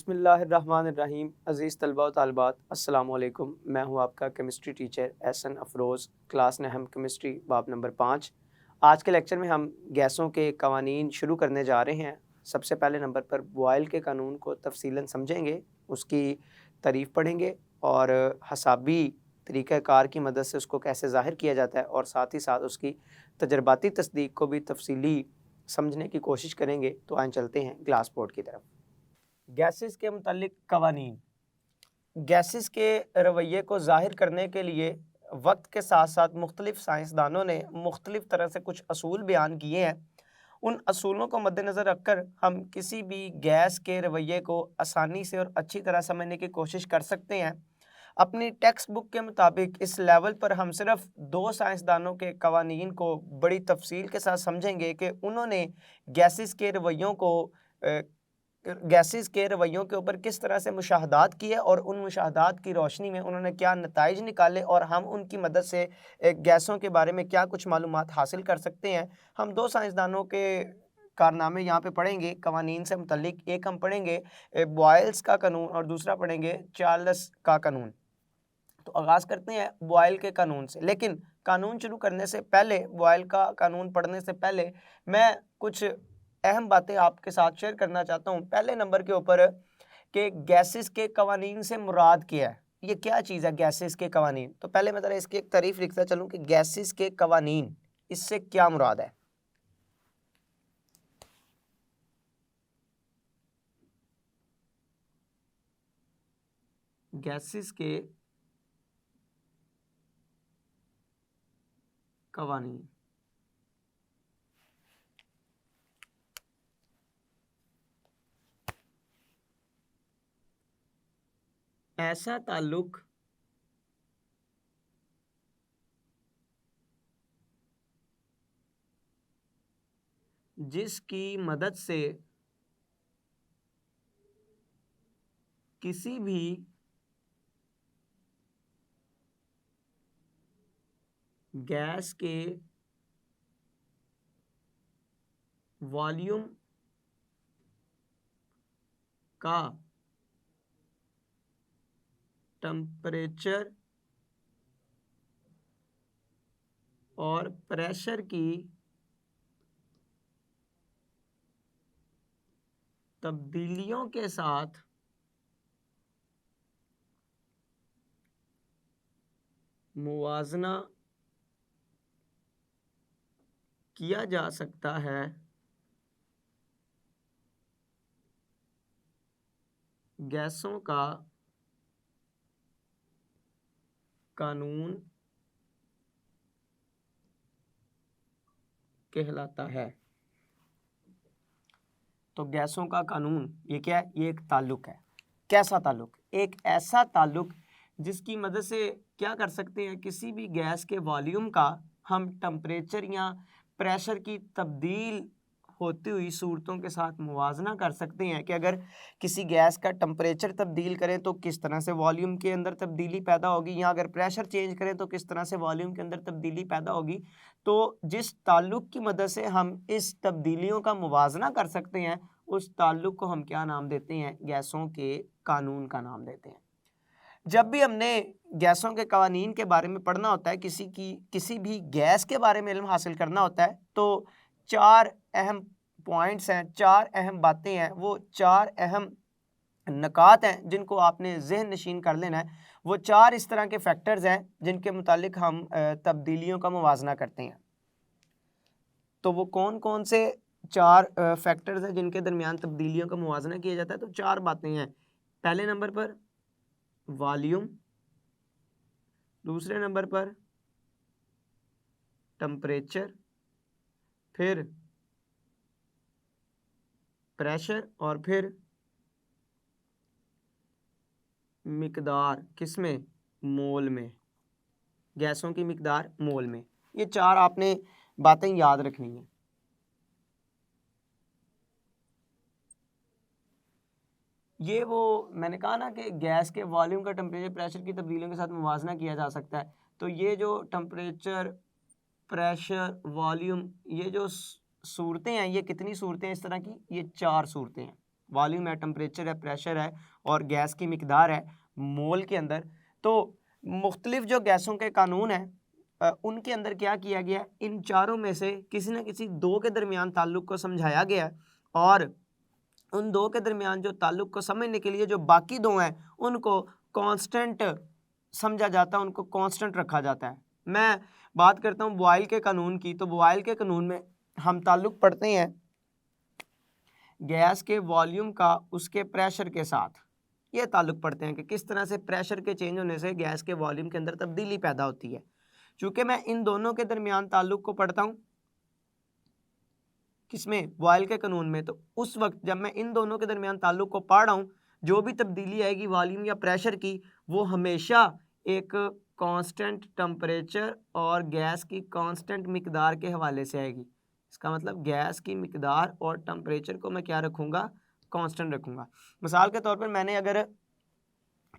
बिस्मिल्लाहिर्रहमानिर्रहीम। अज़ीज़ तलबा व तालिबात, अस्सलामु अलैकुम। मैं हूं आपका chemistry teacher Ehsan Afroz, class नहम केमिस्ट्री बाब नंबर 5। आज के लेक्चर में हम गैसों के कवानीन शुरू करने जा रहे हैं। सबसे पहले नंबर पर बॉयल के कानून को तफसीलन समझेंगे, उसकी तारीफ़ पढ़ेंगे और हसाबी तरीक़ाकार की मदद से उसको कैसे ज़ाहिर किया जाता है और साथ ही साथ उसकी तजर्बाती तस्दीक को भी तफसीली समझने की कोशिश करेंगे। तो आइए चलते हैं ग्लास बोर्ड की तरफ। गैसेस के मुतालिक कवानीन। गैसेस के रवैये को ज़ाहिर करने के लिए वक्त के साथ साथ मुख्तलिफ साइंसदानों ने मुख्तलिफ तरह से कुछ असूल बयान किए हैं। उन असूलों को मद्देनज़र रखकर हम किसी भी गैस के रवैये को आसानी से और अच्छी तरह समझने की कोशिश कर सकते हैं। अपनी टेक्स्ट बुक के मुताबिक इस लेवल पर हम सिर्फ दो साइंसदानों के कवानीन को बड़ी तफसील के साथ समझेंगे कि उन्होंने गैसेस के रवैयों को गैसेस के रवैयों के ऊपर किस तरह से मुशाहदात किए और उन मुशाहदात की रोशनी में उन्होंने क्या नताइज निकाले और हम उनकी मदद से गैसों के बारे में क्या कुछ मालूमात हासिल कर सकते हैं। हम दो साइंसदानों के कारनामे यहाँ पे पढ़ेंगे कवानीन से मुतल्लिक। एक हम पढ़ेंगे बॉयल्स का कानून और दूसरा पढ़ेंगे चार्ल्स का कानून। तो आगाज़ करते हैं बॉयल के कानून से। लेकिन कानून शुरू करने से पहले, बॉयल का कानून पढ़ने से पहले मैं कुछ अहम बातें आपके साथ शेयर करना चाहता हूँ। पहले नंबर के ऊपर कि गैसेस के कवानीन से मुराद क्या है, ये क्या चीज़ है गैसेस के कवानीन। तो पहले मैं ज़रा इसकी एक तारीफ लिखता चलूँ कि गैसेस के कवानीन, इससे क्या मुराद है। गैसेस के कवानीन, ऐसा ताल्लुक जिसकी मदद से किसी भी गैस के वॉल्यूम का टेम्परेचर और प्रेशर की तब्दीलियों के साथ मुवाजना किया जा सकता है, गैसों का कानून कहलाता है। तो गैसों का कानून ये क्या है, ये एक ताल्लुक है। कैसा ताल्लुक? एक ऐसा ताल्लुक जिसकी मदद से क्या कर सकते हैं, किसी भी गैस के वॉल्यूम का हम टेम्परेचर या प्रेशर की तब्दील होती हुई सूरतों के साथ मुवाजना कर सकते हैं कि अगर किसी गैस का टेम्परेचर तब्दील करें तो किस तरह से वॉल्यूम के अंदर तब्दीली पैदा होगी, या अगर प्रेशर चेंज करें तो किस तरह से वॉल्यूम के अंदर तब्दीली पैदा होगी। तो जिस ताल्लुक की मदद से हम इस तब्दीलियों का मुवाजना कर सकते हैं, उस ताल्लुक को हम क्या नाम देते हैं, गैसों के कानून का नाम देते हैं। जब भी हमने गैसों के कवानीन के बारे में पढ़ना होता है, किसी भी गैस के बारे में इल्म हासिल करना होता है, तो चार अहम पॉइंट्स हैं, चार अहम बातें हैं, वो चार अहम नकात हैं जिनको आपने जहन नशीन कर लेना है। वो चार इस तरह के फैक्टर्स हैं जिनके मुतालिक हम तब्दीलियों का मुवाजना करते हैं। तो वो कौन कौन से चार फैक्टर्स हैं जिनके दरमियान तब्दीलियों का मुवाजना किया जाता है। तो चार बातें हैं। पहले नंबर पर वॉल्यूम, दूसरे नंबर पर टेम्परेचर, फिर प्रेशर और फिर मिकदार। किसमें? मोल में। गैसों की मिकदार मोल में। ये चार आपने बातें याद रखनी है। ये वो मैंने कहा ना कि गैस के वॉल्यूम का टेम्परेचर प्रेशर की तब्दीलियों के साथ मुवाजना किया जा सकता है। तो ये जो टेम्परेचर, प्रेशर, वॉल्यूम, ये जो सूरतें हैं, ये कितनी सूरतें हैं इस तरह की? ये चार सूरतें हैं। वॉल्यूम है, टेम्परेचर है, प्रेशर है और गैस की मिकदार है मोल के अंदर। तो मुख्तलिफ जो गैसों के कानून हैं उनके अंदर क्या किया गया है, इन चारों में से किसी न किसी दो के दरमियान ताल्लुक़ को समझाया गया है और उन दो के दरमियान जो ताल्लुक़ को समझने के लिए जो बाकी दो हैं उनको कांस्टेंट समझा जाता है, उनको कांस्टेंट रखा जाता है। मैं बात करता हूँ बॉयल के कानून की। तो बॉयल के कानून में हम ताल्लुक़ पढ़ते हैं गैस के वॉल्यूम का उसके प्रेशर के साथ। ये ताल्लुक़ पढ़ते हैं कि किस तरह से प्रेशर के चेंज होने से गैस के वॉल्यूम के अंदर तब्दीली पैदा होती है। चूँकि मैं इन दोनों के दरमियान ताल्लुक़ को पढ़ता हूँ किसमें, बॉयल के कानून में, तो उस वक्त जब मैं इन दोनों के दरमियान ताल्लुक़ को पढ़ रहा हूँ, जो भी तब्दीली आएगी वॉल्यूम या प्रेशर की, वो हमेशा एक कांस्टेंट टेम्परेचर और गैस की कांस्टेंट मिकदार के हवाले से आएगी। इसका मतलब गैस की मिकदार और टेम्परेचर को मैं क्या रखूँगा, कांस्टेंट रखूँगा। मिसाल के तौर पर मैंने अगर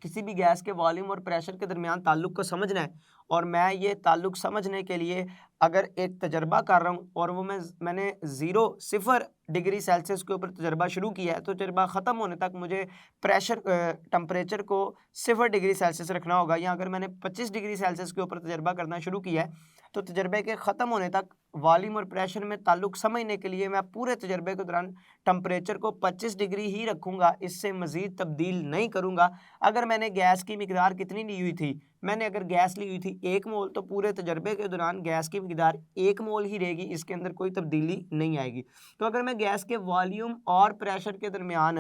किसी भी गैस के वॉल्यूम और प्रेशर के दरमियान ताल्लुक़ को समझना है और मैं ये ताल्लुक़ समझने के लिए अगर एक तजर्बा कर रहा हूँ और वो मैंने 0 डिग्री सेल्सियस के ऊपर तजर्बा शुरू किया है, तो तजर्बा ख़त्म होने तक मुझे प्रेशर टेम्परेचर को 0 डिग्री सेल्सियस रखना होगा। या अगर मैंने 25 डिग्री सेल्सियस के ऊपर तजर्बा करना शुरू किया है तो तजर्बे के ख़त्म होने तक वॉल्यूम और प्रेशर में ताल्लुक़ समझने के लिए मैं पूरे तजर्बे के दौरान टेम्परेचर को 25 डिग्री ही रखूँगा, इससे मज़ीद तब्दील नहीं करूँगा। अगर मैंने गैस की मिकदार कितनी ली हुई थी, मैंने अगर गैस ली हुई थी 1 मोल, तो पूरे तजर्बे के दौरान गैस की मिकदार 1 मोल ही रहेगी, इसके अंदर कोई तब्दीली नहीं आएगी। तो अगर मैं गैस के वॉल्यूम और प्रेशर के दरमियान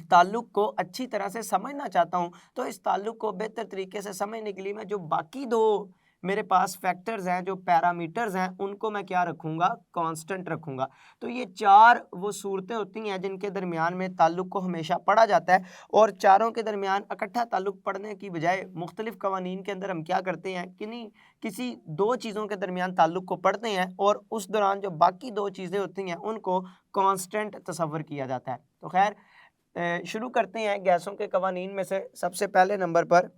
ताल्लुक़ को अच्छी तरह से समझना चाहता हूँ, तो इस ताल्लुक़ को बेहतर तरीके से समझने के लिए मैं जो बाकी दो मेरे पास फैक्टर्स हैं, जो पैरामीटर्स हैं, उनको मैं क्या रखूँगा, कांस्टेंट रखूँगा। तो ये चार वो सूरतें होती हैं जिनके दरमियान में ताल्लुक़ को हमेशा पढ़ा जाता है और चारों के दरमियान इकट्ठा ताल्लुक़ पढ़ने की बजाय मुख्तलिफ कवानीन के अंदर हम क्या करते हैं, किसी दो चीज़ों के दरमियान ताल्लुक़ को पढ़ते हैं और उस दौरान जो बाकी दो चीज़ें होती हैं उनको कांस्टेंट तसव्वुर किया जाता है। तो खैर शुरू करते हैं गैसों के कवानीन में से। सबसे पहले नंबर पर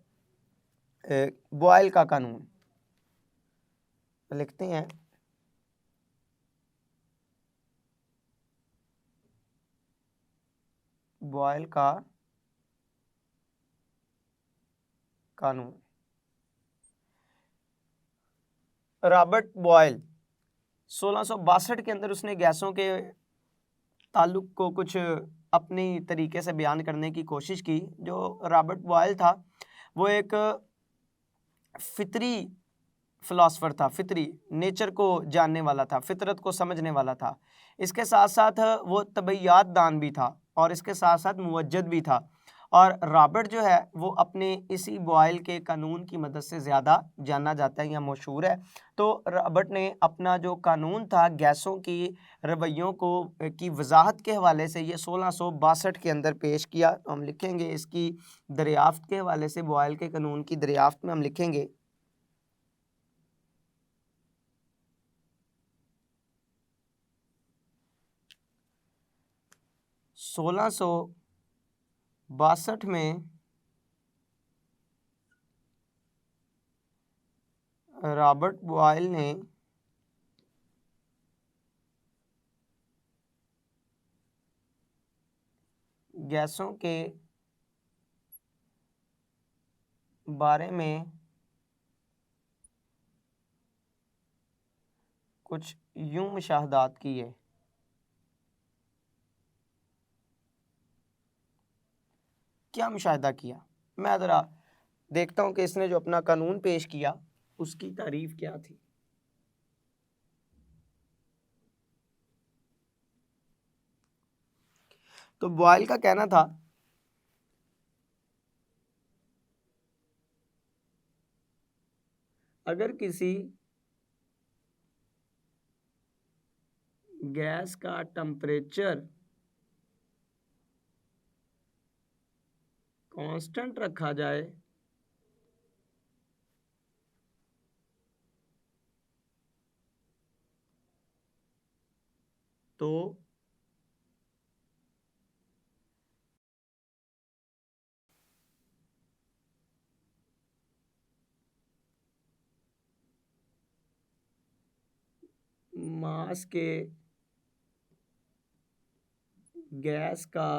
बॉयल का कानून लिखते हैं। बॉयल का कानून। रॉबर्ट बॉयल 1662 के अंदर उसने गैसों के ताल्लुक़ को कुछ अपनी तरीके से बयान करने की कोशिश की। जो रॉबर्ट बॉयल था वो एक फितरी फ़िलासफ़र था, फितरी नेचर को जानने वाला था, फितरत को समझने वाला था। इसके साथ साथ वो तबैयात दान भी था और इसके साथ साथ मुवज्जद भी था। और रॉबर्ट जो है वो अपने इसी बॉयल के कानून की मदद से ज़्यादा जाना जाता है या मशहूर है। तो रॉबर्ट ने अपना जो कानून था गैसों की रवैयों को की वजाहत के हवाले से ये 1662 के अंदर पेश किया। हम लिखेंगे इसकी दरियाफ्त के हवाले से, बॉयल के कानून की दरियाफ्त में हम लिखेंगे 1662 में रॉबर्ट बॉयल ने गैसों के बारे में कुछ यूं मुशाहदात किए। क्या मुशाहिदा किया, मैं ज़रा देखता हूँ कि इसने जो अपना कानून पेश किया उसकी तारीफ क्या थी। तो बॉयल का कहना था अगर किसी गैस का टेम्परेचर कांस्टेंट रखा जाए तो मास के गैस का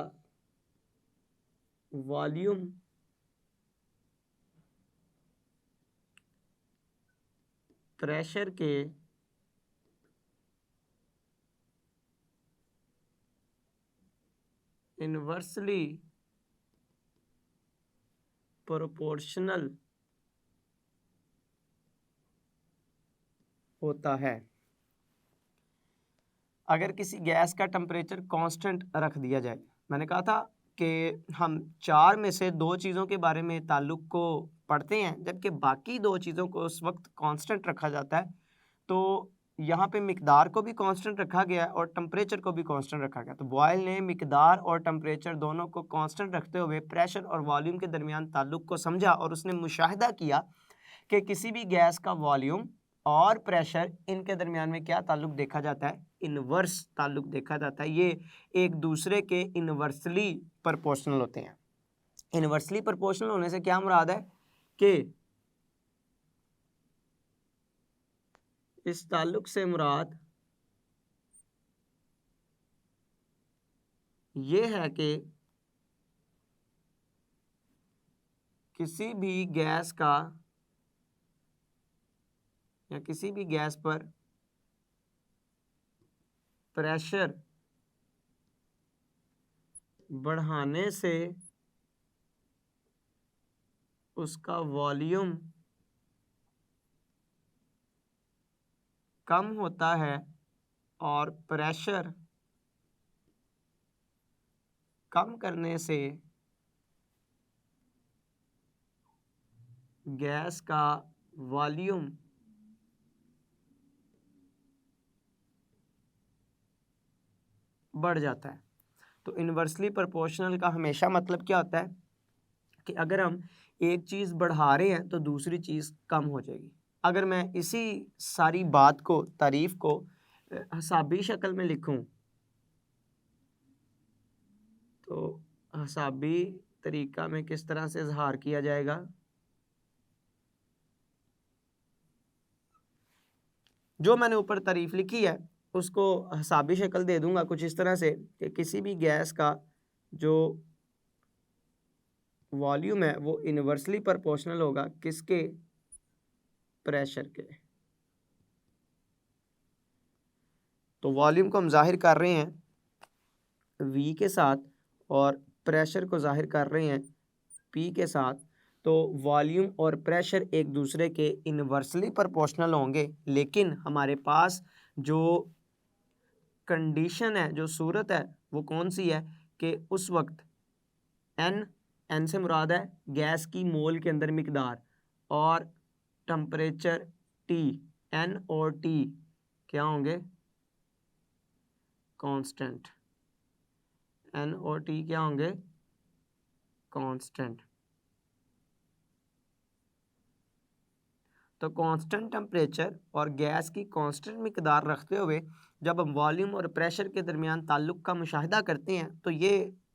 वॉल्यूम प्रेशर के इनवर्सली प्रोपोर्शनल होता है। अगर किसी गैस का टेम्परेचर कांस्टेंट रख दिया जाए, मैंने कहा था कि हम चार में से दो चीज़ों के बारे में ताल्लुक़ को पढ़ते हैं, जबकि बाकी दो चीज़ों को उस वक्त कांस्टेंट रखा जाता है। तो यहाँ पे मिकदार को भी कांस्टेंट रखा गया है और टेम्परेचर को भी कांस्टेंट रखा गया। तो बॉयल ने मिकदार और टेम्परेचर दोनों को कांस्टेंट रखते हुए प्रेशर और वॉल्यूम के दरमियान ताल्लुक़ को समझा और उसने मुशाहिदा किया कि किसी भी गैस का वॉल्यूम और प्रेशर, इनके दरमियान में क्या ताल्लुक़ देखा जाता है? इनवर्स ताल्लुक़ देखा जाता है। ये एक दूसरे के इनवर्सली प्रोपोर्शनल होते हैं। इनवर्सली प्रोपोर्शनल होने से क्या मुराद है कि इस ताल्लुक़ से मुराद ये है कि किसी भी गैस का या किसी भी गैस पर प्रेशर बढ़ाने से उसका वॉल्यूम कम होता है और प्रेशर कम करने से गैस का वॉल्यूम बढ़ जाता है। तो इन्वर्सली प्रोपोर्शनल का हमेशा मतलब क्या होता है कि अगर हम एक चीज़ बढ़ा रहे हैं तो दूसरी चीज़ कम हो जाएगी। अगर मैं इसी सारी बात को, तारीफ़ को हिसाबी शक्ल में लिखूं तो हिसाबी तरीक़ा में किस तरह से इजहार किया जाएगा? जो मैंने ऊपर तारीफ़ लिखी है उसको हिसाबी शक्ल दे दूंगा कुछ इस तरह से कि किसी भी गैस का जो वॉल्यूम है वो इन्वर्सली प्रोपोर्शनल होगा किसके? प्रेशर के। तो वॉल्यूम को हम जाहिर कर रहे हैं V के साथ और प्रेशर को जाहिर कर रहे हैं P के साथ। तो वॉल्यूम और प्रेशर एक दूसरे के इन्वर्सली प्रोपोर्शनल होंगे, लेकिन हमारे पास जो कंडीशन है, जो सूरत है, वो कौन सी है कि उस वक्त एन से मुराद है गैस की मोल के अंदर मिकदार और टेम्परेचर T, एन और T क्या होंगे? कांस्टेंट। एन और T क्या होंगे? कांस्टेंट। तो कांस्टेंट टेम्परेचर और गैस की कांस्टेंट मिकदार रखते हुए जब हम वॉल्यूम और प्रेशर के दरमियान ताल्लुक़ का मुशाहिदा करते हैं तो ये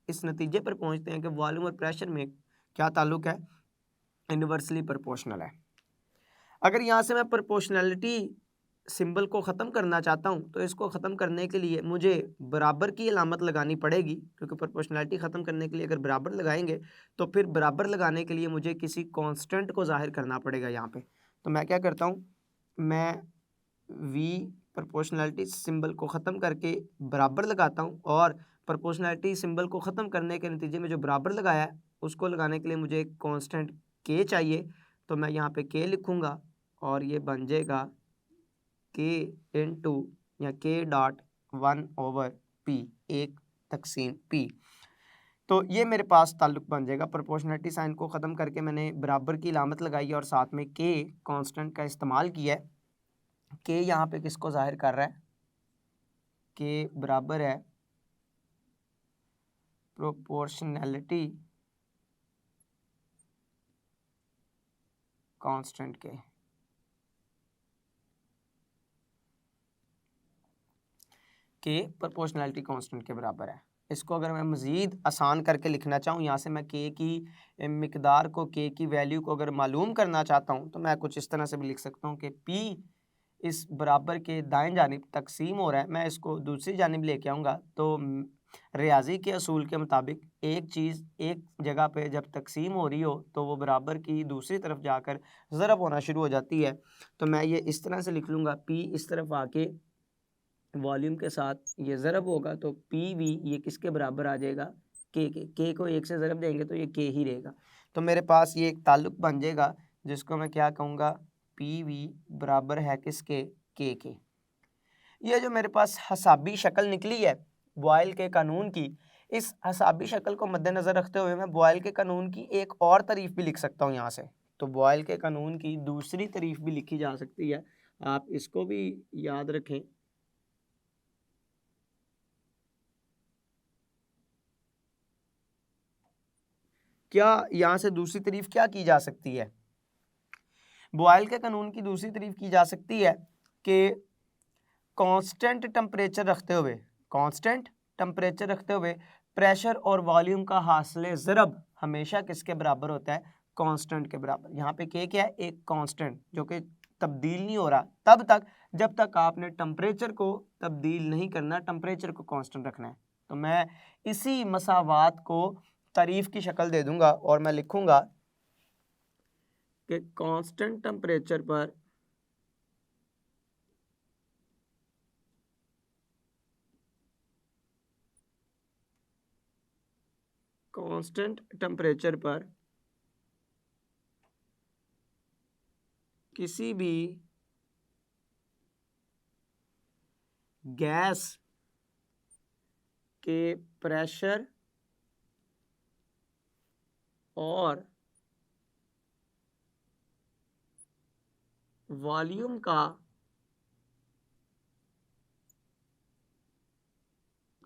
इस नतीजे पर पहुंचते हैं कि वॉल्यूम और प्रेशर में क्या ताल्लुक़ है? इन्वर्सली प्रोपोर्शनल है। अगर यहाँ से मैं प्रोपोर्शनैलिटी सिंबल को ख़त्म करना चाहता हूँ तो इसको ख़त्म करने के लिए मुझे बराबर की अलामत लगानी पड़ेगी, क्योंकि प्रोपोर्शनैलिटी ख़त्म करने के लिए अगर बराबर लगाएंगे तो फिर बराबर लगाने के लिए मुझे किसी कांस्टेंट को ज़ाहिर करना पड़ेगा यहाँ पे। तो मैं क्या करता हूँ, मैं V प्रोपोर्शनैलिटी सिंबल को ख़त्म करके बराबर लगाता हूँ और प्रोपोर्शनैलिटी सिंबल को ख़त्म करने के नतीजे में जो बराबर लगाया है उसको लगाने के लिए मुझे एक कांस्टेंट K चाहिए। तो मैं यहाँ पे K लिखूँगा और ये बन जाएगा K इंटू या K डॉट 1/P, 1/P। तो ये मेरे पास ताल्लुक़ बन जाएगा। प्रोपोर्शनैलिटी साइन को ख़त्म करके मैंने बराबर की अलामत लगाई है और साथ में K कांस्टेंट का इस्तेमाल किया है। K यहाँ पे किसको ज़ाहिर कर रहा है? K बराबर है प्रोपोर्शनैलिटी कांस्टेंट के। K प्रोपोर्शनैलिटी कांस्टेंट के बराबर है। इसको अगर मैं मज़ीद आसान करके लिखना चाहूँ, यहाँ से मैं K की मिकदार को, K की वैल्यू को अगर मालूम करना चाहता हूँ तो मैं कुछ इस तरह से भी लिख सकता हूँ कि P इस बराबर के दाएं जानिब तकसीम हो रहा है, मैं इसको दूसरी जानिब लेके आऊँगा तो रियाजी के असूल के मुताबिक एक चीज़ एक जगह पे जब तकसीम हो रही हो तो वो बराबर की दूसरी तरफ जाकर ज़रब होना शुरू हो जाती है। तो मैं ये इस तरह से लिख लूँगा, पी इस तरफ आके वॉल्यूम के साथ ये ज़रब होगा तो पी वी ये किसके बराबर आ जाएगा, के को एक से ज़रब देंगे तो ये के ही रहेगा। तो मेरे पास ये एक ताल्लुक बन जाएगा जिसको मैं क्या कहूँगा, पी वी बराबर है किसके, के। ये जो मेरे पास हसाबी शक्ल निकली है बॉयल के कानून की, इस हसाबी शक्ल को मद्देनज़र रखते हुए मैं बॉयल के कानून की एक और तारीफ भी लिख सकता हूँ यहाँ से। तो बॉयल के कानून की दूसरी तारीफ भी लिखी जा सकती है, आप इसको भी याद रखें। क्या यहाँ से दूसरी तारीफ क्या की जा सकती है, बॉयल के कानून की दूसरी तारीफ की जा सकती है कि कांस्टेंट टेम्परेचर रखते हुए प्रेशर और वॉल्यूम का हासिल ज़रब हमेशा किसके बराबर होता है, कांस्टेंट के बराबर। यहाँ पे क्या है, एक कांस्टेंट जो कि तब्दील नहीं हो रहा तब तक जब तक आपने टेम्परेचर को तब्दील नहीं करना, टेम्परेचर को कांस्टेंट रखना है। तो मैं इसी मसावात को तारीफ की शक्ल दे दूंगा और मैं लिखूंगा कि कांस्टेंट टेम्परेचर पर किसी भी गैस के प्रेशर और वॉल्यूम का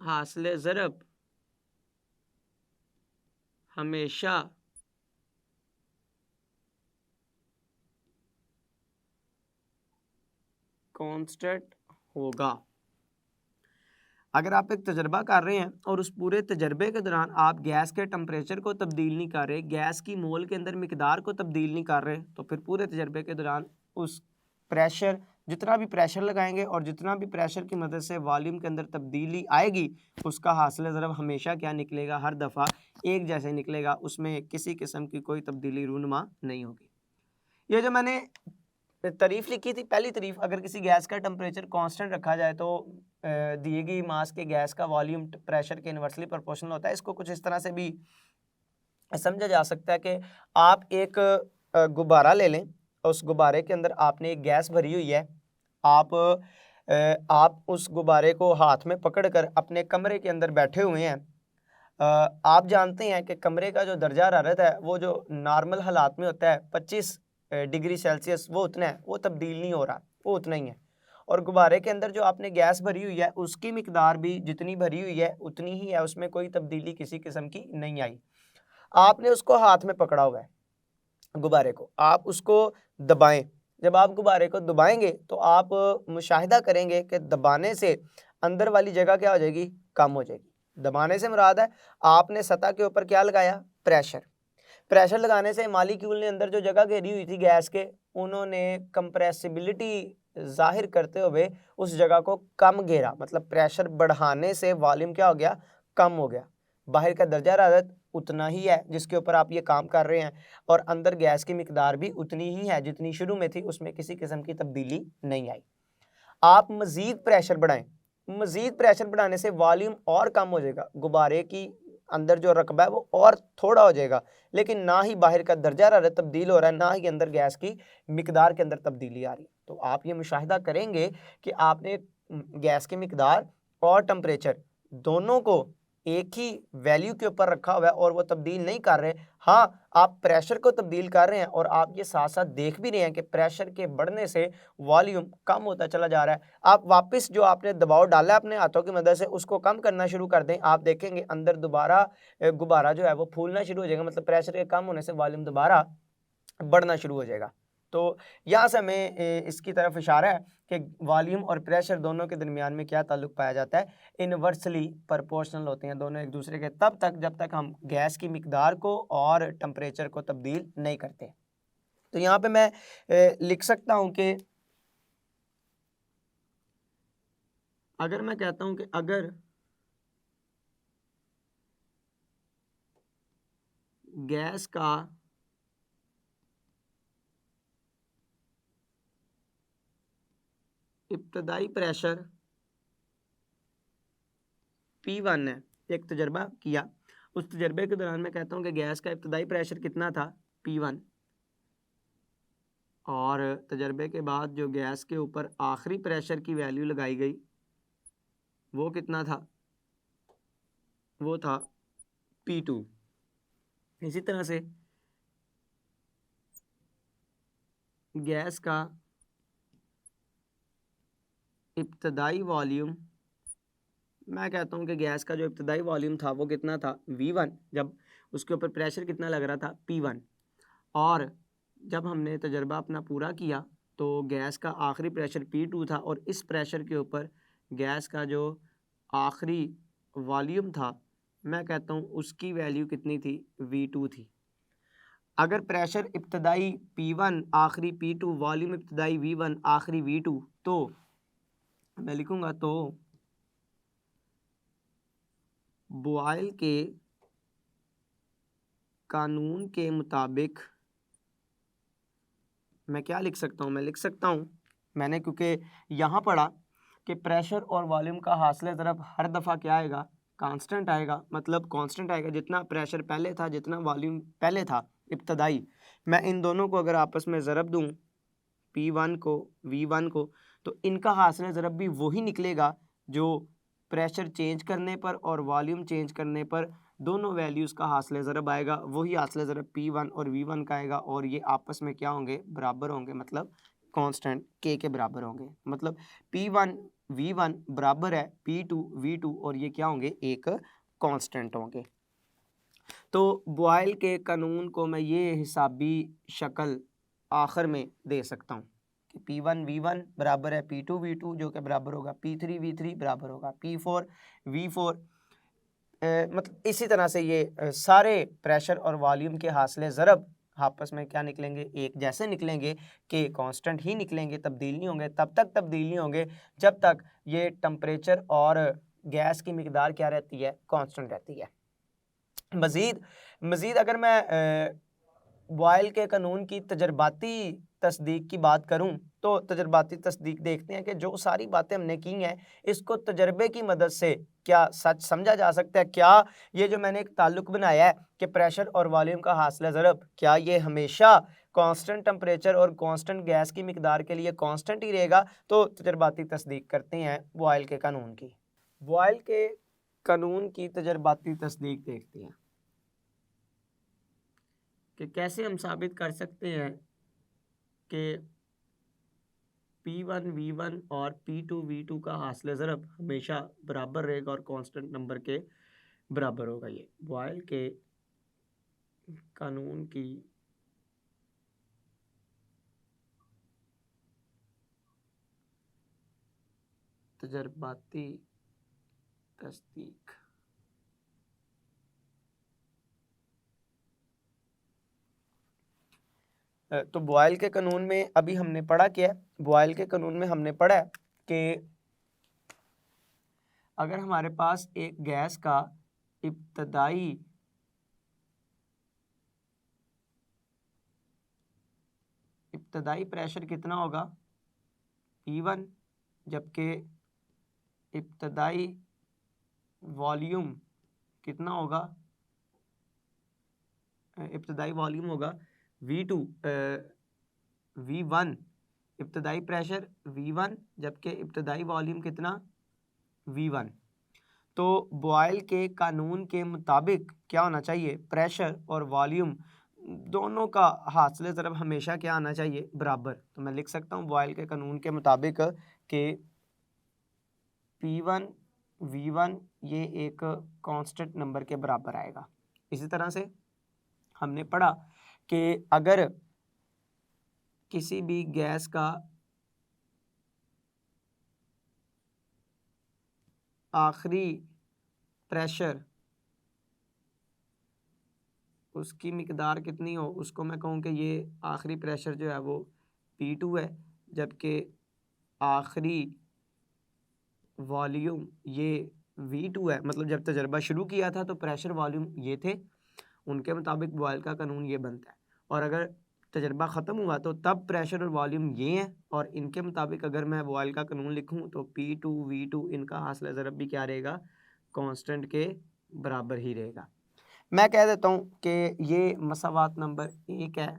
हासिल ज़रब हमेशा कांस्टेंट होगा। अगर आप एक तजर्बा कर रहे हैं और उस पूरे तजर्बे के दौरान आप गैस के टेम्परेचर को तब्दील नहीं कर रहे, गैस की मोल के अंदर मिकदार को तब्दील नहीं कर रहे, तो फिर पूरे तजर्बे के दौरान उस प्रेशर, जितना भी प्रेशर लगाएंगे और जितना भी प्रेशर की मदद से वॉल्यूम के अंदर तब्दीली आएगी, उसका हासिल ज़रब हमेशा क्या निकलेगा, हर दफ़ा एक जैसे निकलेगा, उसमें किसी किस्म की कोई तब्दीली रूनुमा नहीं होगी। ये जो मैंने तारीफ लिखी थी, पहली तारीफ, अगर किसी गैस का टेम्परेचर कांस्टेंट रखा जाए तो दिए गई मास के गैस का वॉल्यूम प्रेशर के इन्वर्सली प्रोपोर्शनल होता है। इसको कुछ इस तरह से भी समझा जा सकता है कि आप एक गुब्बारा ले लें, उस गुब्बारे के अंदर आपने एक गैस भरी हुई है, आप उस गुब्बारे को हाथ में पकड़कर अपने कमरे के अंदर बैठे हुए हैं। आप जानते हैं कि कमरे का जो दर्जा हरारत है वो जो नॉर्मल हालात में होता है 25 डिग्री सेल्सियस, वो उतना है, वो तब्दील नहीं हो रहा, वो उतना ही है। और गुब्बारे के अंदर जो आपने गैस भरी हुई है उसकी मिकदार भी जितनी भरी हुई है उतनी ही है, उसमें कोई तब्दीली किसी किस्म की नहीं आई। आपने उसको हाथ में पकड़ा हुआ है, गुब्बारे को, आप उसको दबाएं। जब आप गुब्बारे को दबाएंगे तो आप मुशाहिदा करेंगे कि दबाने से अंदर वाली जगह क्या हो जाएगी, कम हो जाएगी। दबाने से मुराद है आपने सतह के ऊपर क्या लगाया, प्रेशर। प्रेशर लगाने से मालिक्यूल ने अंदर जो जगह घेरी हुई थी गैस के, उन्होंने कंप्रेसिबिलिटी जाहिर करते हुए उस जगह को कम घेरा, मतलब प्रेशर बढ़ाने से वॉल्यूम क्या हो गया, कम हो गया। बाहर का दर्जा हरारत उतना ही है जिसके ऊपर आप ये काम कर रहे हैं, और अंदर गैस की मिकदार भी उतनी ही है जितनी शुरू में थी, उसमें किसी किस्म की तब्दीली नहीं आई। आप मज़ीद प्रेशर बढ़ाएं, मज़ीद प्रेशर बढ़ाने से वॉल्यूम और कम हो जाएगा, गुब्बारे की अंदर जो रकबा है वो और थोड़ा हो जाएगा, लेकिन ना ही बाहर का दर्जा हरारत तब्दील हो रहा है, ना ही अंदर गैस की मिकदार के अंदर तब्दीली आ रही है। तो आप ये मुशाहिदा करेंगे कि आपने गैस की मिकदार और टेम्परेचर दोनों को एक ही वैल्यू के ऊपर रखा हुआ है और वो तब्दील नहीं कर रहे। हाँ, आप प्रेशर को तब्दील कर रहे हैं और आप ये साथ साथ देख भी रहे हैं कि प्रेशर के बढ़ने से वॉल्यूम कम होता चला जा रहा है। आप वापस जो आपने दबाव डाला है अपने हाथों की मदद से उसको कम करना शुरू कर दें, आप देखेंगे अंदर दोबारा गुब्बारा जो है वो फूलना शुरू हो जाएगा, मतलब प्रेशर के कम होने से वॉल्यूम दोबारा बढ़ना शुरू हो जाएगा। तो यहाँ से हमें इसकी तरफ इशारा है कि वॉल्यूम और प्रेशर दोनों के दरमियान में क्या ताल्लुक पाया जाता है, इनवर्सली प्रोपोर्शनल होते हैं दोनों एक दूसरे के, तब तक जब तक हम गैस की मिकदार को और टेम्परेचर को तब्दील नहीं करते। तो यहाँ पे मैं लिख सकता हूँ कि अगर मैं कहता हूँ कि अगर गैस का इब्तदाई प्रेशर P1 है, एक तजर्बा किया, उस तजर्बे के दौरान मैं कहता हूँ कि गैस का इब्तदाई प्रेशर कितना था P1, और तजर्बे के बाद जो गैस के ऊपर आखिरी प्रेशर की वैल्यू लगाई गई वो कितना था, वो था P2। इसी तरह से गैस का इब्तदाई वॉल्यूम, मैं कहता हूँ कि गैस का जो इब्तदाई वॉल्यूम था वो कितना था V1, जब उसके ऊपर प्रेशर कितना लग रहा था P1, और जब हमने तजर्बा अपना पूरा किया तो गैस का आखिरी प्रेशर P2 था, और इस प्रेशर के ऊपर गैस का जो आखिरी वॉल्यूम था मैं कहता हूँ उसकी वैल्यू कितनी थी, V2 थी। अगर प्रेशर इब्तदाई P1 आखिरी P2 वॉल्यूम इब्तदाई V1 आखिरी V2, तो मैं लिखूँगा तो बॉयल के कानून के मुताबिक मैं क्या लिख सकता हूँ, मैं लिख सकता हूँ, मैंने क्योंकि यहाँ पढ़ा कि प्रेशर और वॉल्यूम का हासिल ज़रब हर दफ़ा क्या आएगा, कांस्टेंट आएगा, मतलब कांस्टेंट आएगा, जितना प्रेशर पहले था जितना वॉल्यूम पहले था इब्तदाई, मैं इन दोनों को अगर आपस में ज़रब दूँ P1 को V1 को, तो इनका हासिल ज़रब भी वही निकलेगा जो प्रेशर चेंज करने पर और वॉल्यूम चेंज करने पर दोनों वैल्यूज़ का हासिल ज़रब आएगा, वही हासिल ज़रब P1 और V1 का आएगा, और ये आपस में क्या होंगे, बराबर होंगे, मतलब कांस्टेंट K के बराबर होंगे, मतलब P1 V1 बराबर है P2 V2, और ये क्या होंगे, एक कांस्टेंट होंगे। तो बॉयल के कानून को मैं ये हिसाबी शक्ल आखिर में दे सकता हूँ कि P1 V1 बराबर है P2 V2, जो कि बराबर होगा P3 V3 बराबर होगा P4 V4। मतलब इसी तरह से ये सारे प्रेशर और वॉल्यूम के हासिल ज़रब आपस में क्या निकलेंगे, एक जैसे निकलेंगे कि कांस्टेंट ही निकलेंगे, तब्दील नहीं होंगे, तब तक तब्दील नहीं होंगे जब तक ये टेम्परेचर और गैस की मिकदार क्या रहती है, कांस्टेंट रहती है। मज़ीद अगर मैं बॉयल के कानून की तजर्बाती तस्दीक की बात करूं, तो तजर्बाती तस्दीक देखते हैं कि जो सारी बातें हमने की हैं इसको तजर्बे की मदद से क्या सच समझा जा सकता है, क्या ये जो मैंने एक ताल्लुक बनाया है कि प्रेशर और वॉल्यूम का हासिल ज़रब क्या ये हमेशा कांस्टेंट टेम्परेचर और कांस्टेंट गैस की मिकदार के लिए कांस्टेंट ही रहेगा। तो तजर्बाती तस्दीक करते हैं बॉयल के कानून की। बॉयल के कानून की तजर्बाती तस्दीक देखते हैं कि कैसे हम साबित कर सकते हैं कि P1 V1 और P2 V2 का हासिल ज़रब हमेशा बराबर रहेगा और कांस्टेंट नंबर के बराबर होगा। ये बॉयल के कानून की तजर्बाती तस्दीक। तो बॉयल के कानून में अभी हमने पढ़ा क्या है, बॉयल के कानून में हमने पढ़ा है कि अगर हमारे पास एक गैस का इब्तदाई प्रेशर कितना होगा P1, जबकि इब्तदाई वॉल्यूम कितना होगा, इब्तदाई वॉल्यूम होगा V2 V1, इब्तदाई प्रेशर V1 जबकि इब्तदाई वॉल्यूम कितना V1। तो बॉयल के कानून के मुताबिक क्या होना चाहिए, प्रेशर और वॉल्यूम दोनों का हासिल ज़रब हमेशा क्या आना चाहिए, बराबर। तो मैं लिख सकता हूँ बॉयल के कानून के मुताबिक कि P1 V1 ये एक कांस्टेंट नंबर के बराबर आएगा। इसी तरह से हमने पढ़ा कि अगर किसी भी गैस का आखिरी प्रेशर उसकी मिकदार कितनी हो, उसको मैं कहूँ कि ये आखिरी प्रेशर जो है वो P2 है, जबकि आखिरी वॉल्यूम ये V2 है। मतलब जब तजर्बा शुरू किया था तो प्रेशर वॉल्यूम ये थे, उनके मुताबिक बॉयल का कानून ये बनता है। और अगर तजर्बा ख़त्म हुआ तो तब प्रेशर और वॉल्यूम ये हैं, और इनके मुताबिक अगर मैं बॉयल का कानून लिखूं तो P2 V2 इनका हासिल ज़रब भी क्या रहेगा, कांस्टेंट के बराबर ही रहेगा। मैं कह देता हूं कि ये मसावात नंबर 1 है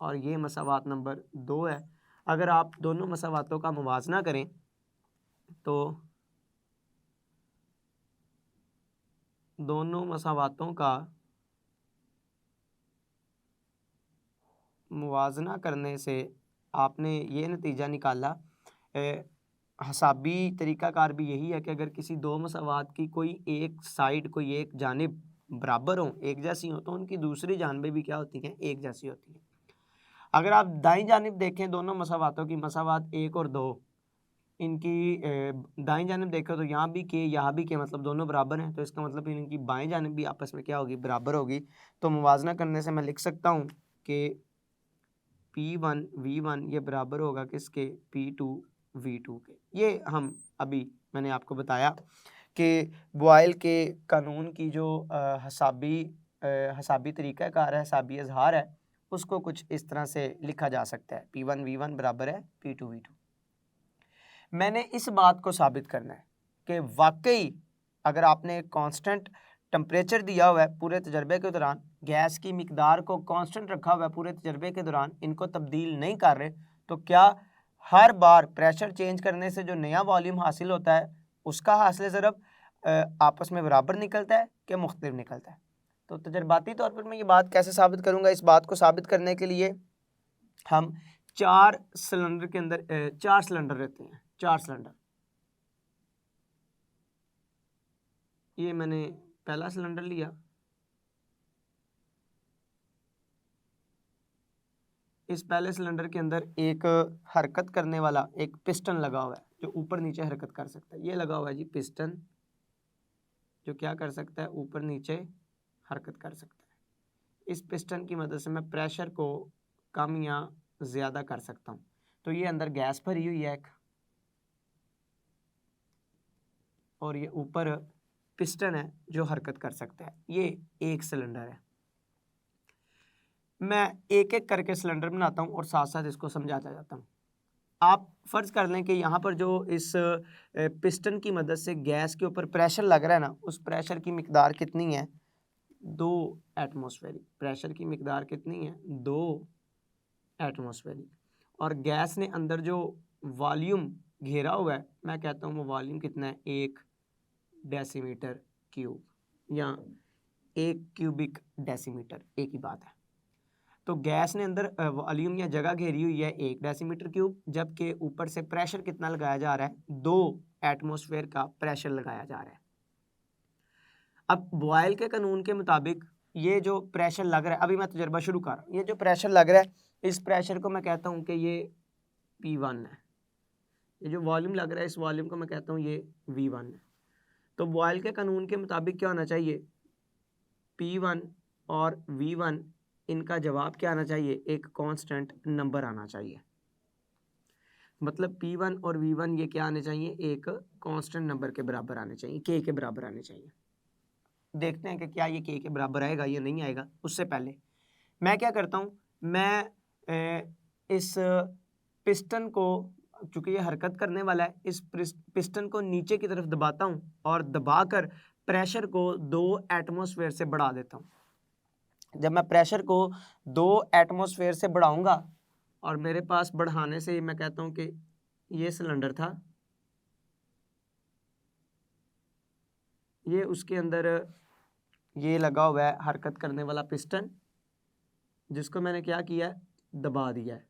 और ये मसावात नंबर 2 है। अगर आप दोनों मसावातों का मुवाजना करें तो दोनों मसावातों का मुवाजना करने से आपने ये नतीजा निकाला। हसाबी तरीक़ाकार भी यही है कि अगर किसी दो मसावात की कोई एक साइड, कोई एक जानिब बराबर हों, एक जैसी हों, तो उनकी दूसरी जानिबें भी क्या होती हैं, एक जैसी होती हैं। अगर आप दाईं जानिब देखें दोनों मसावातों की, मसावात 1 और 2, इनकी दाईं जानिब देखें तो यहाँ भी के यहाँ भी के, मतलब दोनों बराबर हैं, तो इसका मतलब इनकी बाएं जानिब भी आपस में क्या होगी, बराबर होगी। तो मुवाजना करने से मैं लिख सकता हूँ कि P1 V1 ये बराबर होगा किसके, P2 V2 के। ये हम अभी मैंने आपको बताया कि बॉयल के कानून की जो हसाबी तरीक़ाकार है, हसाबी इजहार है, उसको कुछ इस तरह से लिखा जा सकता है, P1 V1 बराबर है P2 V2। मैंने इस बात को साबित करना है कि वाकई अगर आपने कांस्टेंट टेम्परेचर दिया हुआ है पूरे तजर्बे के दौरान, गैस की मिकदार को कांस्टेंट रखा हुआ है पूरे तजर्बे के दौरान, इनको तब्दील नहीं कर रहे, तो क्या हर बार प्रेशर चेंज करने से जो नया वॉल्यूम हासिल होता है उसका हासिल ज़रब आपस में बराबर निकलता है कि मुख्तलिफ निकलता है? तो तजर्बाती तौर पर मैं ये बात कैसे साबित करूँगा? इस बात को साबित करने के लिए हम 4 सिलेंडर के अंदर 4 सिलेंडर रहते हैं, 4 सिलेंडर। ये मैंने पहला सिलेंडर लिया, इस पहले सिलेंडर के अंदर एक हरकत करने वाला एक पिस्टन लगा हुआ है जो ऊपर नीचे हरकत कर सकता है। ये लगा हुआ है जी पिस्टन, जो क्या कर सकता है, ऊपर नीचे हरकत कर सकता है। इस पिस्टन की मदद से मैं प्रेशर को कम या ज़्यादा कर सकता हूँ। तो ये अंदर गैस भरी हुई है एक, और ये ऊपर पिस्टन है जो हरकत कर सकता है। ये एक सिलेंडर है। मैं एक एक करके सिलेंडर बनाता हूँ और साथ साथ इसको समझाता जाता हूँ। आप फ़र्ज़ कर लें कि यहाँ पर जो इस पिस्टन की मदद से गैस के ऊपर प्रेशर लग रहा है ना, उस प्रेशर की मिकदार कितनी है, 2 एटमॉस्फेरिक। प्रेशर की मिकदार कितनी है, 2 एटमॉस्फेरिक। और गैस ने अंदर जो वॉल्यूम घेरा हुआ है, मैं कहता हूँ वो वॉल्यूम कितना है, 1 डेसीमीटर क्यूब या 1 क्यूबिक डेसीमीटर, एक ही बात है। तो गैस ने अंदर वॉल्यूम या जगह घेरी हुई है 1 डेसीमीटर क्यूब, जबकि ऊपर से प्रेशर कितना लगाया जा रहा है, 2 एटमॉस्फेयर का प्रेशर लगाया जा रहा है। अब बॉयल के कानून के मुताबिक ये जो प्रेशर लग रहा है, अभी मैं तजर्बा शुरू कर रहा हूँ, ये जो प्रेशर लग रहा है, इस प्रेशर को मैं कहता हूँ कि ये P1 है। ये जो वॉल्यूम लग रहा है, इस वॉल्यूम को मैं कहता हूँ ये V1 है। तो बॉयल के कानून के मुताबिक क्या होना चाहिए, P1 और V1 इनका जवाब क्या आना चाहिए, एक कांस्टेंट नंबर आना चाहिए। मतलब P1 और V1 ये क्या आने चाहिए, एक कांस्टेंट नंबर के बराबर आने चाहिए, K के बराबर आने चाहिए। देखते हैं कि क्या ये K के बराबर आएगा या नहीं आएगा। उससे पहले मैं क्या करता हूँ, मैं इस पिस्टन को, चूँकि ये हरकत करने वाला है, इस पिस्टन को नीचे की तरफ दबाता हूँ और दबाकर प्रेशर को 2 एटमॉस्फेयर से बढ़ा देता हूँ। जब मैं प्रेशर को 2 एटमॉस्फेयर से बढ़ाऊंगा, और मेरे पास बढ़ाने से मैं कहता हूं कि ये सिलेंडर था, ये उसके अंदर ये लगा हुआ है हरकत करने वाला पिस्टन, जिसको मैंने क्या किया है, दबा दिया है,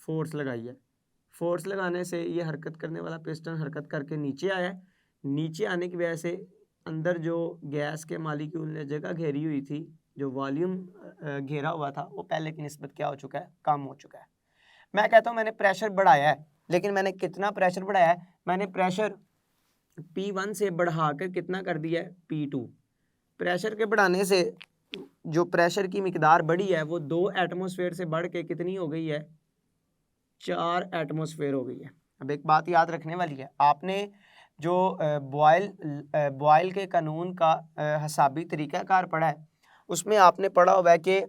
फोर्स लगाई है। फोर्स लगाने से ये हरकत करने वाला पिस्टन हरकत करके नीचे आया है। नीचे आने की वजह से अंदर जो गैस के मालिक्यूल ने जगह घेरी हुई थी, जो वॉल्यूम घेरा हुआ था, वो पहले की निस्बत क्या हो चुका है, कम हो चुका है। मैं कहता हूँ मैंने प्रेशर बढ़ाया है, लेकिन मैंने कितना प्रेशर बढ़ाया है, मैंने प्रेशर P1 से बढ़ा कर कितना कर दिया है, P2। प्रेशर के बढ़ाने से जो प्रेशर की मिकदार बढ़ी है वो 2 एटमॉस्फेयर से बढ़ के कितनी हो गई है, 4 एटमॉस्फेयर हो गई है। अब एक बात याद रखने वाली है, आपने जो बॉयल के कानून का हसाबी तरीक़ाकार पढ़ा है, उसमें आपने पढ़ा हुआ है कि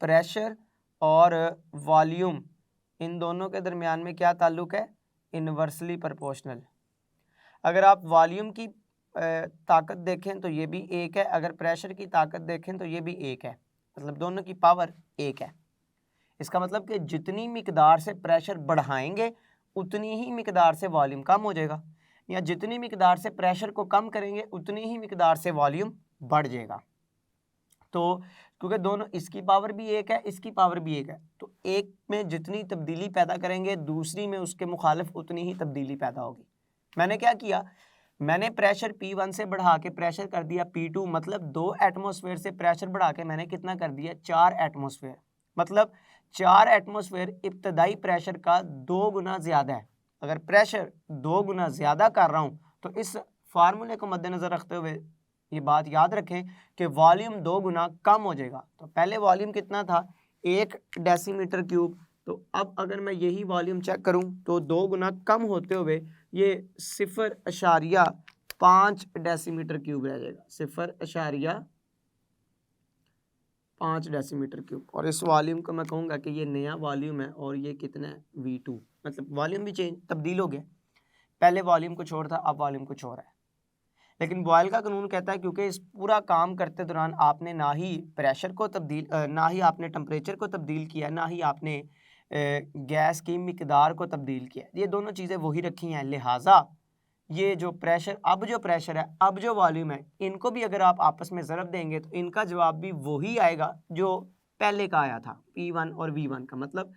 प्रेशर और वॉल्यूम इन दोनों के दरमियान में क्या ताल्लुक है, इन्वर्सली प्रोपोर्शनल। अगर आप वॉल्यूम की ताकत देखें तो ये भी एक है, अगर प्रेशर की ताकत देखें तो ये भी एक है, मतलब दोनों की पावर एक है। इसका मतलब कि जितनी मिकदार से प्रेशर बढ़ाएंगे उतनी ही मिकदार से वॉल्यूम कम हो जाएगा, या जितनी मिकदार से प्रेशर को कम करेंगे उतनी ही मिकदार से वॉल्यूम बढ़ जाएगा। तो क्योंकि दोनों, इसकी पावर भी एक है, इसकी पावर भी एक है, तो एक में जितनी तब्दीली पैदा करेंगे दूसरी में उसके मुखालिफ उतनी ही तब्दीली पैदा होगी। मैंने क्या किया, मैंने प्रेशर P1 से बढ़ा के प्रेशर कर दिया P2, मतलब 2 एटमॉस्फेयर से प्रेशर बढ़ा के मैंने कितना कर दिया, 4 एटमॉस्फेयर। मतलब 4 एटमॉस्फेयर इब्तदाई प्रेशर का 2 गुना ज़्यादा है। अगर प्रेशर 2 गुना ज़्यादा कर रहा हूँ तो इस फार्मूले को मद्देनज़र रखते हुए ये बात याद रखें कि वॉल्यूम 2 गुना कम हो जाएगा। तो पहले वॉल्यूम कितना था, 1 डेसीमीटर क्यूब, तो अब अगर मैं यही वॉल्यूम चेक करूं तो 2 गुना कम होते हुए ये 0.5 डेसीमीटर क्यूब रह जाएगा, 0.5 डेसीमीटर क्यूब। और इस वॉल्यूम को मैं कहूँगा कि ये नया वॉल्यूम है और ये कितना है, V2, मतलब वॉल्यूम भी तब्दील हो गया, पहले वॉल्यूम कुछ और था अब वॉल्यूम कुछ और है। लेकिन बॉयल का कानून कहता है क्योंकि इस पूरा काम करते दौरान आपने ना ही प्रेशर को तब्दील ना ही आपने टेम्परेचर को तब्दील किया, ना ही आपने गैस की मिकदार को तब्दील किया, ये दोनों चीज़ें वही रखी हैं। लिहाजा ये जो प्रेशर, अब जो प्रेशर है, अब जो वॉल्यूम है, इनको भी अगर आप आपस में ज़रब देंगे तो इनका जवाब भी वही आएगा जो पहले का आया था, P1 और V1 का। मतलब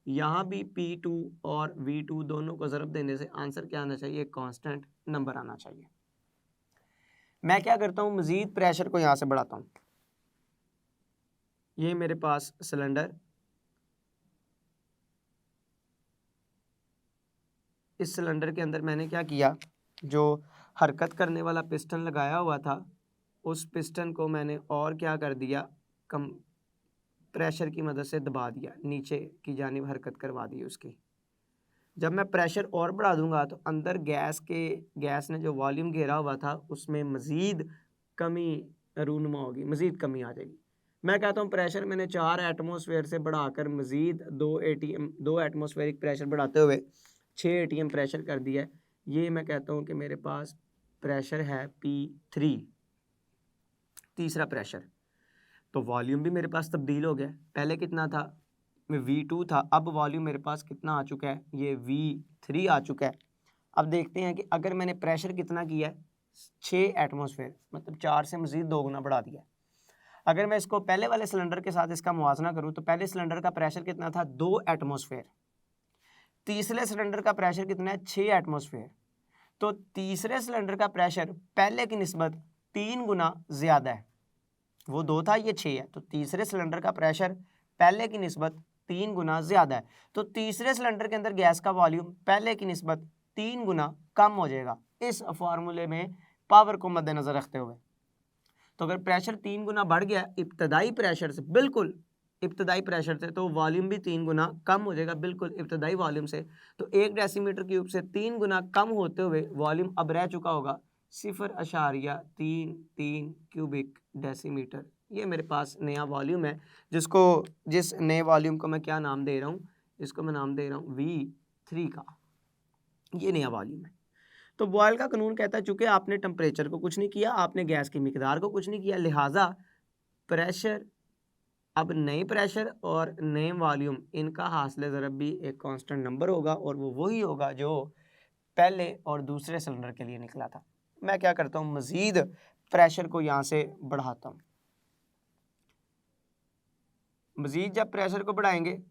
यहाँ भी P2 और V2 दोनों को ज़रब देने से आंसर क्या आना चाहिए, कांस्टेंट नंबर आना चाहिए। मैं क्या करता हूँ, मज़ीद प्रेशर को यहाँ से बढ़ाता हूँ। ये मेरे पास सिलेंडर, इस सिलेंडर के अंदर मैंने क्या किया, जो हरकत करने वाला पिस्टन लगाया हुआ था उस पिस्टन को मैंने और क्या कर दिया, कम प्रेशर की मदद से दबा दिया, नीचे की जानिब हरकत करवा दी उसकी। जब मैं प्रेशर और बढ़ा दूंगा तो अंदर गैस ने जो वॉल्यूम घेरा हुआ था उसमें मज़ीद कमी रूनुमा होगी, मज़ीद कमी आ जाएगी। मैं कहता हूँ प्रेशर मैंने 4 एटमॉस्फेयर से बढ़ाकर मज़ीद 2 एटमॉस्फेरिक प्रेशर बढ़ाते हुए 6 ATM प्रेशर कर दिया है। ये मैं कहता हूँ कि मेरे पास प्रेशर है P3, तीसरा प्रेशर। तो वॉल्यूम भी मेरे पास तब्दील हो गया, पहले कितना था, V2 था, अब वॉल्यूम मेरे पास कितना आ चुका है, ये V3 आ चुका है। अब देखते हैं कि अगर मैंने प्रेशर कितना किया है, 6 एटमॉस्फेयर, मतलब 4 से मज़ीद 2 गुना बढ़ा दिया। अगर मैं इसको पहले वाले सिलेंडर के साथ इसका मुवाजना करूं तो पहले सिलेंडर का प्रेशर कितना था, 2 एटमॉस्फेयर, तीसरे सिलेंडर का प्रेशर कितना है, 6 एटमॉस्फेयर। तो तीसरे सिलेंडर का प्रेशर पहले की निस्बत 3 गुना ज़्यादा है, वो 2 था, ये 6 है, तो तीसरे सिलेंडर का प्रेशर पहले की निस्बत 3 गुना ज़्यादा है। तो तीसरे सिलेंडर के अंदर गैस का वॉल्यूम पहले की निस्बत 3 गुना कम हो जाएगा, इस फार्मूले में पावर को मद्देनज़र रखते हुए। तो अगर प्रेशर 3 गुना बढ़ गया इब्तदाई प्रेशर से, बिल्कुल इब्तदाई प्रेशर से, तो वॉल्यूम भी 3 गुना कम हो जाएगा, बिल्कुल इब्तदाई वॉल्यूम से। तो 1 डेसीमीटर क्यूब से 3 गुना कम होते हुए वॉल्यूम अब रह चुका होगा 0.33 क्यूबिक डेसीमीटर। ये मेरे पास नया वॉल्यूम है, जिस नए वॉल्यूम को मैं क्या नाम दे रहा हूँ, इसको मैं नाम दे रहा हूँ V3 का, ये नया वॉल्यूम है। तो बॉयल का कानून कहता है चूंकि आपने टेम्परेचर को कुछ नहीं किया, आपने गैस की मिकदार को कुछ नहीं किया, लिहाजा प्रेशर, अब नए प्रेशर और नए वॉल्यूम, इनका हासिल ज़रब भी एक कांस्टेंट नंबर होगा और वो वही होगा जो पहले और दूसरे सिलेंडर के लिए निकला था। मैं क्या करता हूँ, मज़ीद प्रेशर को यहाँ से बढ़ाता हूँ। मज़ीद जब प्रेशर को बढ़ाएंगे,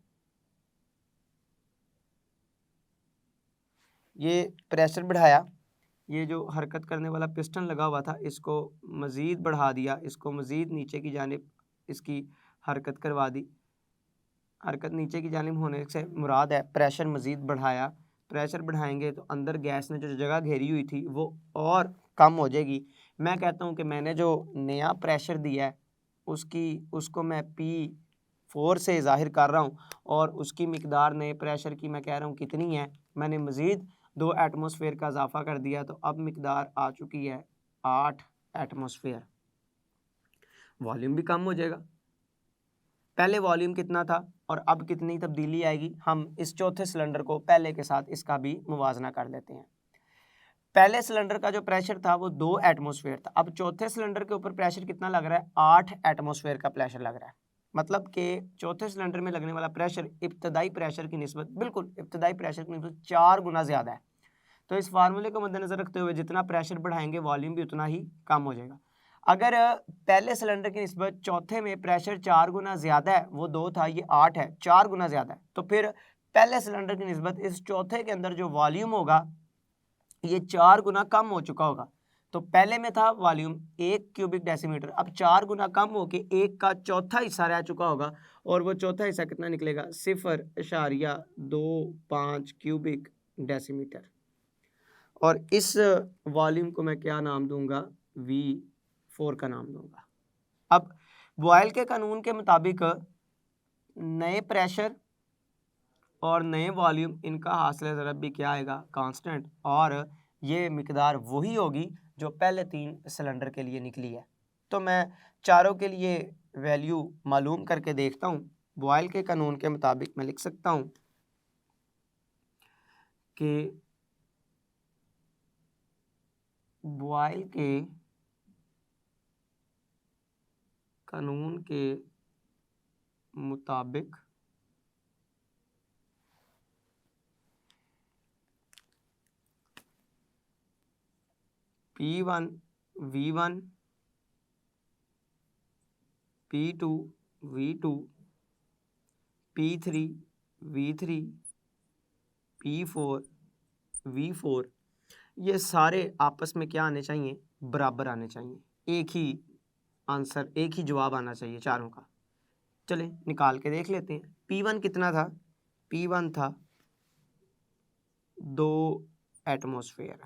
ये प्रेशर बढ़ाया, ये जो हरकत करने वाला पिस्टन लगा हुआ था इसको मज़ीद बढ़ा दिया, इसको मज़ीद नीचे की जानिब इसकी हरकत करवा दी। हरकत नीचे की जानिब होने से मुराद है प्रेशर मज़ीद बढ़ाया। प्रेशर बढ़ाएंगे तो अंदर गैस ने जो जगह घेरी हुई थी वो और कम हो जाएगी। मैं कहता हूँ कि मैंने जो नया प्रेशर दिया है उसको मैं P4 से ज़ाहिर कर रहा हूँ और उसकी मिकदार नए प्रेशर की मैं कह रहा हूँ कितनी है, मैंने मज़ीद 2 एटमॉस्फेयर का इजाफा कर दिया, तो अब मिकदार आ चुकी है 8 एटमॉस्फेयर। वॉल्यूम भी कम हो जाएगा। पहले वॉल्यूम कितना था और अब कितनी तब्दीली आएगी, हम इस चौथे सिलेंडर को पहले के साथ इसका भी मुवाजना कर लेते हैं। पहले सिलेंडर का जो प्रेशर था वो 2 एटमॉस्फेयर था, अब चौथे सिलेंडर के ऊपर प्रेशर कितना लग रहा है, 8 एटमॉस्फेयर का प्रेशर लग रहा है। मतलब कि चौथे सिलेंडर में लगने वाला प्रेशर इब्तदाई प्रेशर की निस्बत, बिल्कुल इब्तदाई प्रेशर की निस्बत 4 गुना ज़्यादा है। तो इस फार्मूले को मद्देनजर रखते हुए जितना प्रेशर बढ़ाएंगे वॉल्यूम भी उतना ही कम हो जाएगा। अगर पहले सिलेंडर की निस्बत चौथे में प्रेशर 4 गुना ज़्यादा है, वो 2 था ये 8 है, 4 गुना ज़्यादा है, तो फिर पहले सिलेंडर की निस्बत इस चौथे के अंदर जो वॉल्यूम होगा ये 4 गुना कम हो चुका होगा। तो पहले में था वॉल्यूम 1 क्यूबिक डेसीमीटर, अब 4 गुना कम होके 1 का चौथा हिस्सा रह चुका होगा, और वो चौथा हिस्सा कितना निकलेगा, 0.25 क्यूबिक डेसीमीटर। और इस वॉल्यूम को मैं क्या नाम दूंगा, V4 का नाम दूंगा। अब बॉयल के कानून के मुताबिक नए प्रेशर और नए वॉल्यूम इनका हासिल ज़रब भी क्या आएगा, कांस्टेंट, और ये मिकदार वही होगी जो पहले 3 सिलेंडर के लिए निकली है। तो मैं चारों के लिए वैल्यू मालूम करके देखता हूँ। बॉयल के कानून के मुताबिक मैं लिख सकता हूँ कि बॉयल के कानून के मुताबिक P1 V1 P2 V2 P3 V3 P4 V4 ये सारे आपस में क्या आने चाहिए, बराबर आने चाहिए, एक ही आंसर, एक ही जवाब आना चाहिए चारों का। चले निकाल के देख लेते हैं। P1 कितना था, P1 था 2 एटमॉस्फेयर,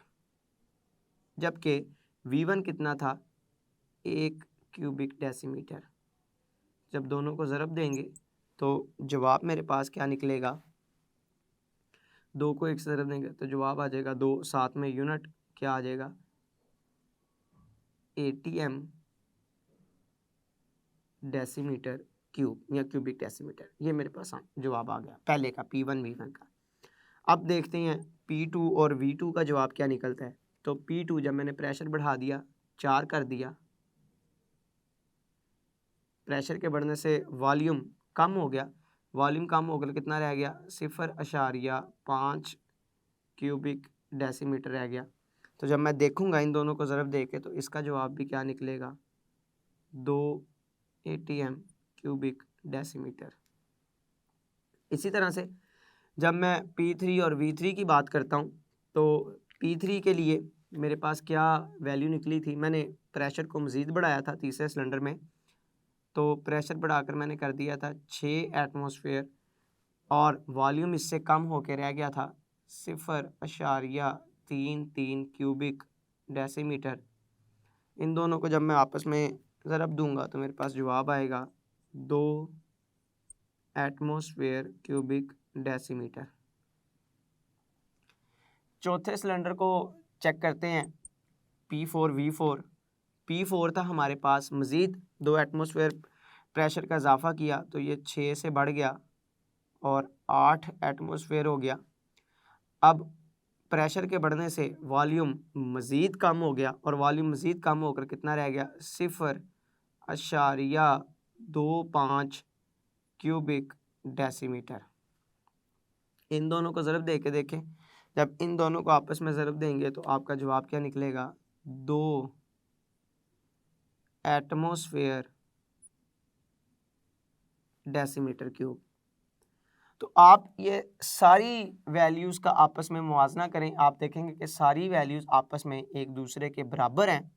जबकि V1 कितना था 1 क्यूबिक डेसीमीटर। जब दोनों को ज़रब देंगे तो जवाब मेरे पास क्या निकलेगा, 2 को 1 से ज़रब देंगे तो जवाब आ जाएगा 2, साथ में यूनिट क्या आ जाएगा, ATM डेसीमीटर क्यूब या क्यूबिक डेसीमीटर। ये मेरे पास जवाब आ गया पहले का, P1 V1 का। अब देखते हैं P2 और V2 का जवाब क्या निकलता है। तो P2 जब मैंने प्रेशर बढ़ा दिया, 4 कर दिया, प्रेशर के बढ़ने से वॉल्यूम कम हो गया, वॉल्यूम कम हो गया कितना रह गया, 0.5 क्यूबिक डेसीमीटर रह गया। तो जब मैं देखूंगा इन दोनों को ज़रब दे के तो इसका जवाब भी क्या निकलेगा, 2 ATM क्यूबिक डेसीमीटर। इसी तरह से जब मैं P3 और V3 की बात करता हूँ तो P3 के लिए मेरे पास क्या वैल्यू निकली थी, मैंने प्रेशर को मज़ीद बढ़ाया था तीसरे सिलेंडर में, तो प्रेशर बढ़ाकर मैंने कर दिया था 6 एटमॉस्फेयर, और वॉल्यूम इससे कम होकर रह गया था 0.33 क्यूबिक डेसीमीटर। इन दोनों को जब मैं आपस में ज़रब दूंगा तो मेरे पास जवाब आएगा 2 एटमॉस्फेयर क्यूबिक डेसीमीटर। चौथे सिलेंडर को चेक करते हैं, P4 V4। P4 था हमारे पास, मज़ीद 2 एटमॉस्फेयर प्रेशर का इजाफा किया तो ये 6 से बढ़ गया और 8 एटमॉस्फेयर हो गया। अब प्रेशर के बढ़ने से वॉल्यूम मज़ीद कम हो गया, और वॉल्यूम मज़ीद कम होकर कितना रह गया, 0.25 क्यूबिक डेसीमीटर। इन दोनों को ज़रब दे के देखें, जब इन दोनों को आपस में ज़रब देंगे तो आपका जवाब क्या निकलेगा, 2 एटमॉस्फेयर डेसीमीटर क्यूब। तो आप ये सारी वैल्यूज़ का आपस में मुवाजना करें, आप देखेंगे कि सारी वैल्यूज़ आपस में एक दूसरे के बराबर हैं।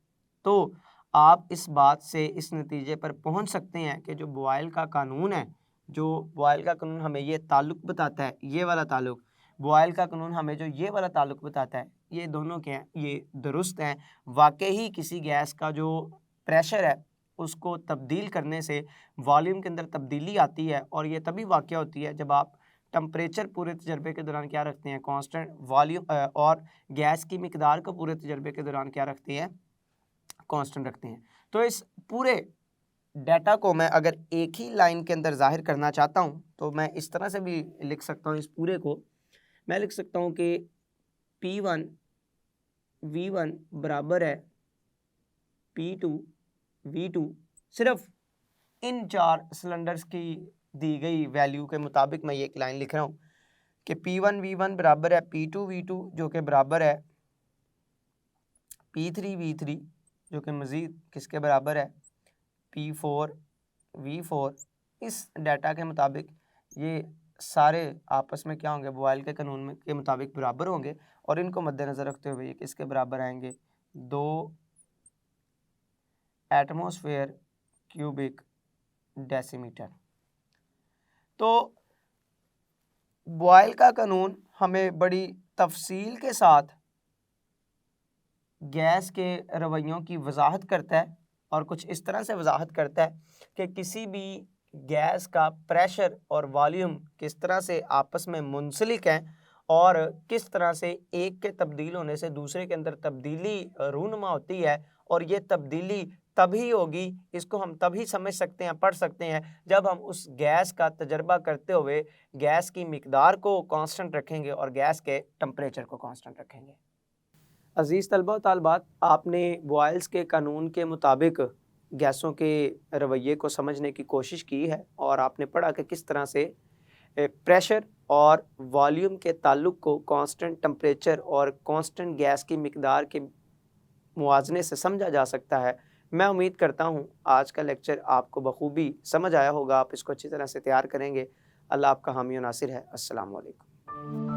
तो आप इस बात से इस नतीजे पर पहुंच सकते हैं कि जो बॉयल का कानून है, जो बॉयल का कानून हमें ये ताल्लुक़ बताता है, ये वाला ताल्लुक़, बॉयल का कानून हमें जो ये वाला ताल्लुक़ बताता है, ये दोनों क्या हैं, ये दुरुस्त हैं। वाकई ही किसी गैस का जो प्रेशर है उसको तब्दील करने से वॉल्यूम के अंदर तब्दीली आती है, और ये तभी वाक़या होती है जब आप टेम्परेचर पूरे तजर्बे के दौरान क्या रखते हैं, कांस्टेंट, वॉल्यूम, और गैस की मिकदार को पूरे तजर्बे के दौरान क्या रखते हैं, कांस्टेंट रखते हैं। तो इस पूरे डाटा को मैं अगर एक ही लाइन के अंदर जाहिर करना चाहता हूँ तो मैं इस तरह से भी लिख सकता हूँ। इस पूरे को मैं लिख सकता हूँ कि P1 V1 बराबर है P2 V2। सिर्फ इन 4 सिलेंडर्स की दी गई वैल्यू के मुताबिक मैं ये एक लाइन लिख रहा हूँ कि P1 V1 बराबर है P2 V2 जो कि बराबर है P3 V3 जो कि मज़ीद किसके बराबर है P4 V4। इस डाटा के मुताबिक ये सारे आपस में क्या होंगे, बॉयल के कानून में के मुताबिक बराबर होंगे और इनको मद्देनज़र रखते हुए ये किसके बराबर आएंगे 2 एटमॉस्फेयर क्यूबिक डेसीमीटर। तो बॉयल का कानून हमें बड़ी तफसील के साथ गैस के रवैयों की वजाहत करता है और कुछ इस तरह से वजाहत करता है कि किसी भी गैस का प्रेशर और वॉल्यूम किस तरह से आपस में मुंसलिक हैं और किस तरह से एक के तब्दील होने से दूसरे के अंदर तब्दीली रूनुमा होती है। और ये तब्दीली तभी होगी, इसको हम तभी समझ सकते हैं, पढ़ सकते हैं जब हम उस गैस का तजर्बा करते हुए गैस की मिकदार को कांस्टेंट रखेंगे और गैस के टेम्परेचर को कांस्टेंट रखेंगे। अज़ीज़ तलबा व तालिबात, आपने बॉयल्स के कानून के मुताबिक गैसों के रवैये को समझने की कोशिश की है और आपने पढ़ा कि किस तरह से प्रेशर और वॉल्यूम के ताल्लुक़ को कांस्टेंट टेम्परेचर और कांस्टेंट गैस की मिकदार के मुवाज़ने से समझा जा सकता है। मैं उम्मीद करता हूँ आज का लेक्चर आपको बखूबी समझ आया होगा, आप इसको अच्छी तरह से तैयार करेंगे। अल्लाह आपका हामी व नासिर है। अस्सलामु अलैकुम।